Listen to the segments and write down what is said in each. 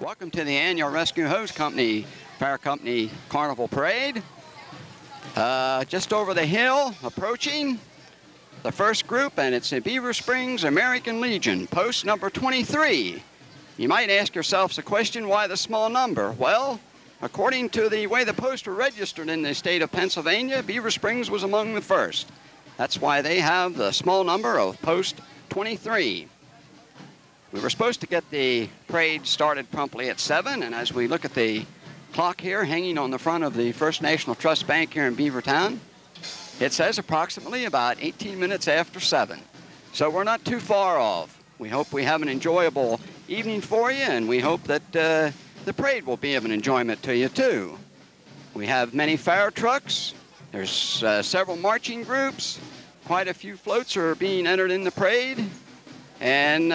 Welcome to the annual Rescue Hose Company Fire Company Carnival Parade. Just over the hill, approaching the first group, and it's the Beaver Springs American Legion, post number 23. You might ask yourselves the question, why the small number? Well, according to the way the posts were registered in the state of Pennsylvania, Beaver Springs was among the first. That's why they have the small number of post 23. We were supposed to get the parade started promptly at 7, and as we look at the clock here hanging on the front of the First National Trust Bank here in Beavertown, it says approximately about 18 minutes after 7. So we're not too far off. We hope we have an enjoyable evening for you, and we hope that the parade will be of an enjoyment to you too. We have many fire trucks. There's several marching groups. Quite a few floats are being entered in the parade. And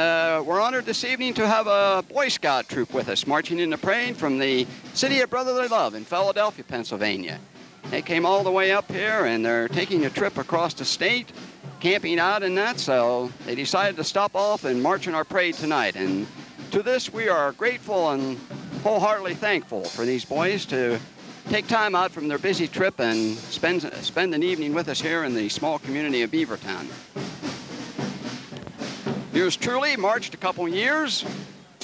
we're honored this evening to have a Boy Scout troop with us marching in the parade from the city of brotherly love in Philadelphia, Pennsylvania. They came all the way up here, and they're taking a trip across the state, camping out and that, so they decided to stop off and march in our parade tonight. And to this, we are grateful and wholeheartedly thankful for these boys to take time out from their busy trip and spend an evening with us here in the small community of Beavertown. Yours truly marched a couple years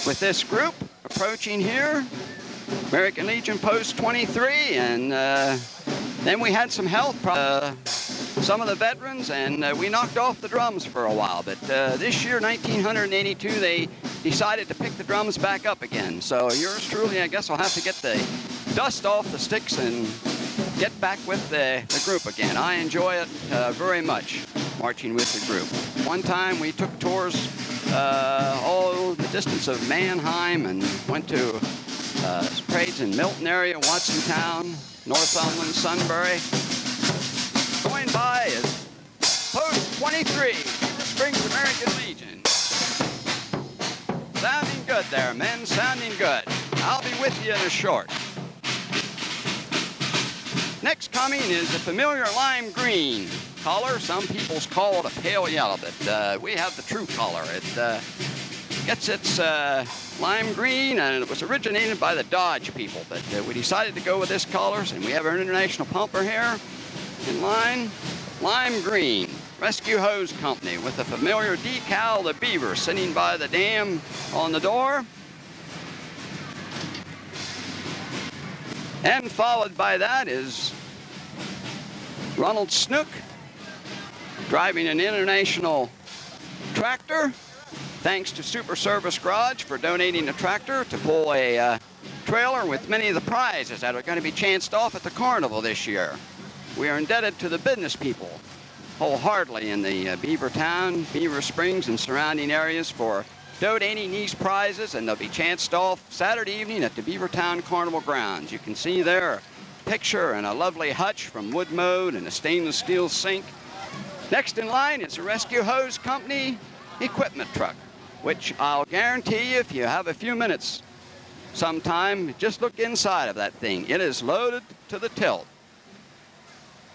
with this group approaching here, American Legion Post 23, and then we had some health problems, some of the veterans, and we knocked off the drums for a while. But this year, 1982, they decided to pick the drums back up again. So yours truly, I guess, will have to get the dust off the sticks and get back with the group again. I enjoy it very much, marching with the group. One time we took tours all the distance of Mannheim and went to parades in Milton area, Watsontown, Northumberland, Sunbury. Going by is Post 23, Beaver Springs American Legion. Sounding good there, men, sounding good. I'll be with you in a short. Next coming is the familiar lime green color. Some people's call it a pale yellow, but we have the true color. It gets its lime green, and it was originated by the Dodge people, but we decided to go with this colors, and we have our international pumper here in line. Lime green, Rescue Hose Company, with the familiar decal, the beaver, sitting by the dam on the door. And followed by that is Ronald Snook, driving an international tractor. Thanks to Super Service Garage for donating a tractor to pull a trailer with many of the prizes that are going to be chanced off at the carnival this year. We are indebted to the business people wholeheartedly in the Beavertown, Beaver Springs, and surrounding areas for donating these prizes, and they'll be chanced off Saturday evening at the Beavertown Carnival grounds. You can see there a picture and a lovely hutch from wood mode and a stainless steel sink. Next in line is the Rescue Hose Company equipment truck, which I'll guarantee you, if you have a few minutes sometime, just look inside of that thing. It is loaded to the tilt.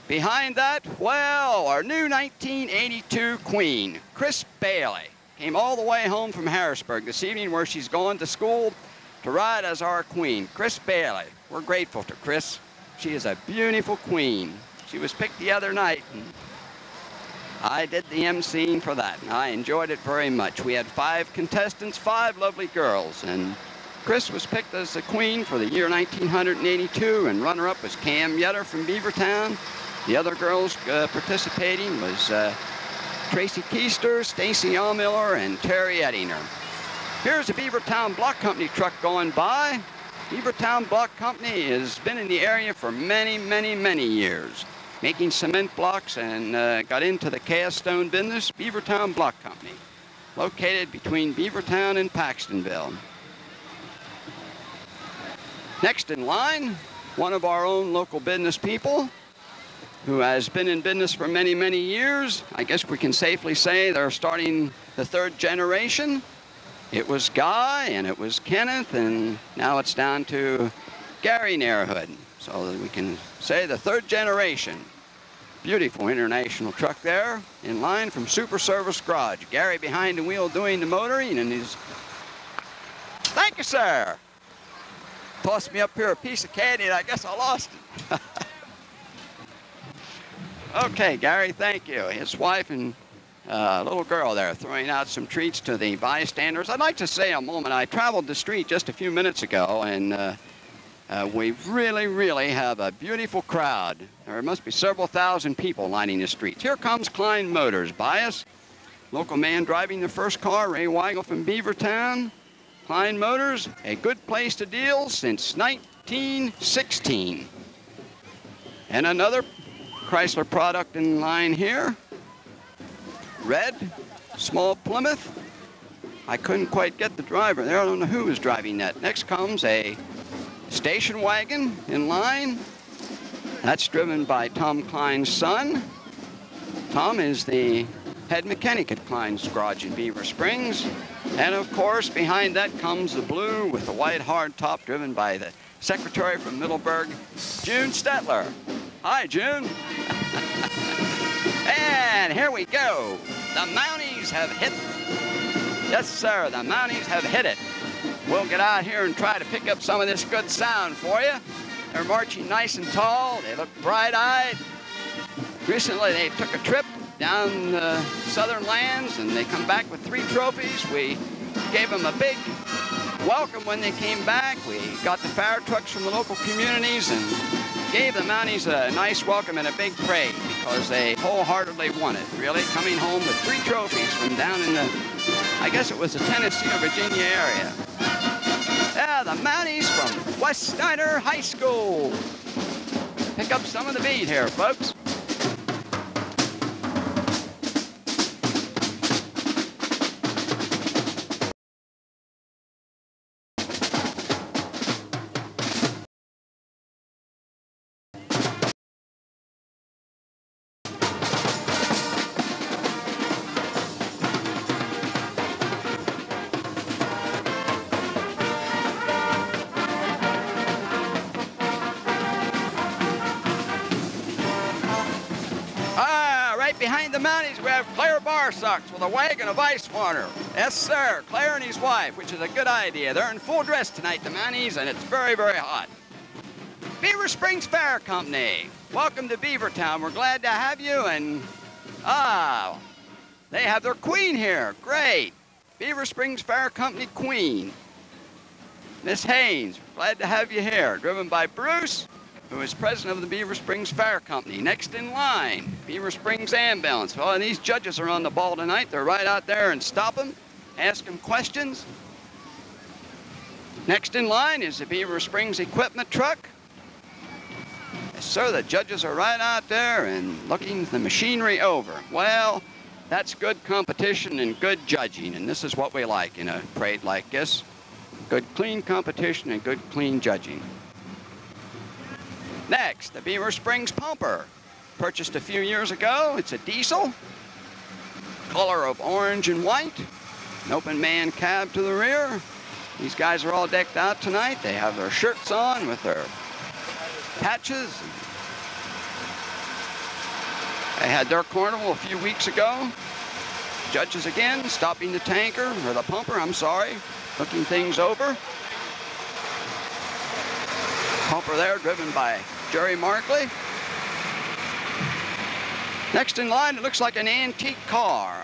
Behind that, well, our new 1982 Queen, Chris Bailey, came all the way home from Harrisburg this evening, where she's going to school to ride as our queen. Chris Bailey. We're grateful to Chris. She is a beautiful queen. She was picked the other night, and I did the emceeing for that, and I enjoyed it very much. We had 5 contestants, 5 lovely girls, and Chris was picked as the queen for the year 1982, and runner-up was Cam Yetter from Beavertown. The other girls participating was Tracy Keister, Stacy Allmiller, and Terry Ettinger. Here's a Beavertown Block Company truck going by. Beavertown Block Company has been in the area for many, many, many years, making cement blocks, and got into the cast stone business. Beavertown Block Company, located between Beavertown and Paxtonville. Next in line, one of our own local business people who has been in business for many, many years. I guess we can safely say they're starting the 3rd generation. It was Guy, and it was Kenneth, and now it's down to Gary Nairhood. So we can say the 3rd generation. Beautiful international truck there, in line from Super Service Garage. Gary behind the wheel doing the motoring, and he's... Thank you, sir. tossed me up here a piece of candy, and I guess I lost it. Okay, Gary, thank you. His wife and little girl there throwing out some treats to the bystanders. I'd like to say a moment, I traveled the street just a few minutes ago, and we really have a beautiful crowd. There must be several thousand people lining the streets. Here comes Klein Motors by us. Local man driving the first car, Ray Weigel from Beavertown. Klein Motors, a good place to deal since 1916. And another Chrysler product in line here. Red, small Plymouth. I couldn't quite get the driver there. I don't know who was driving that. Next comes a station wagon in line. That's driven by Tom Klein's son. Tom is the head mechanic at Klein's garage in Beaver Springs. And of course, behind that comes the blue with the white hardtop, driven by the secretary from Middleburg, June Stetler. Hi, June. And here we go. The Mounties have hit. Yes, sir, the Mounties have hit it. We'll get out here and try to pick up some of this good sound for you. They're marching nice and tall. They look bright-eyed. Recently, they took a trip down the southern lands, and they come back with 3 trophies. We gave them a big welcome when they came back. We got the fire trucks from the local communities and gave the Mounties a nice welcome and a big parade because they wholeheartedly won it, really, coming home with 3 trophies from down in the, I guess it was the Tennessee or Virginia area. Yeah, the Mounties from West Snyder High School. Pick up some of the beat here, folks. Behind the Mounties, we have Claire Barsucks with a wagon of ice water. Yes, sir, Claire and his wife, which is a good idea. They're in full dress tonight, the Mounties, and it's very hot. Beaver Springs Fair Company, welcome to Beavertown. We're glad to have you, and they have their queen here. Great. Beaver Springs Fair Company queen, Miss Haynes. Glad to have you here. Driven by Bruce, who is president of the Beaver Springs Fair Company. Next in line, Beaver Springs Ambulance. Well, and these judges are on the ball tonight. They're right out there and stop them, ask them questions. Next in line is the Beaver Springs Equipment Truck. Yes, sir, the judges are right out there and looking the machinery over. Well, that's good competition and good judging, and this is what we like in a parade like this. Good, clean competition and good, clean judging. Next, the Beaver Springs Pumper. Purchased a few years ago. It's a diesel, color of orange and white, an open man cab to the rear. These guys are all decked out tonight. They have their shirts on with their patches. They had their carnival a few weeks ago. Judges again, stopping the tanker, or the pumper, I'm sorry, looking things over. Pumper there, driven by Jerry Markley. Next in line, it looks like an antique car.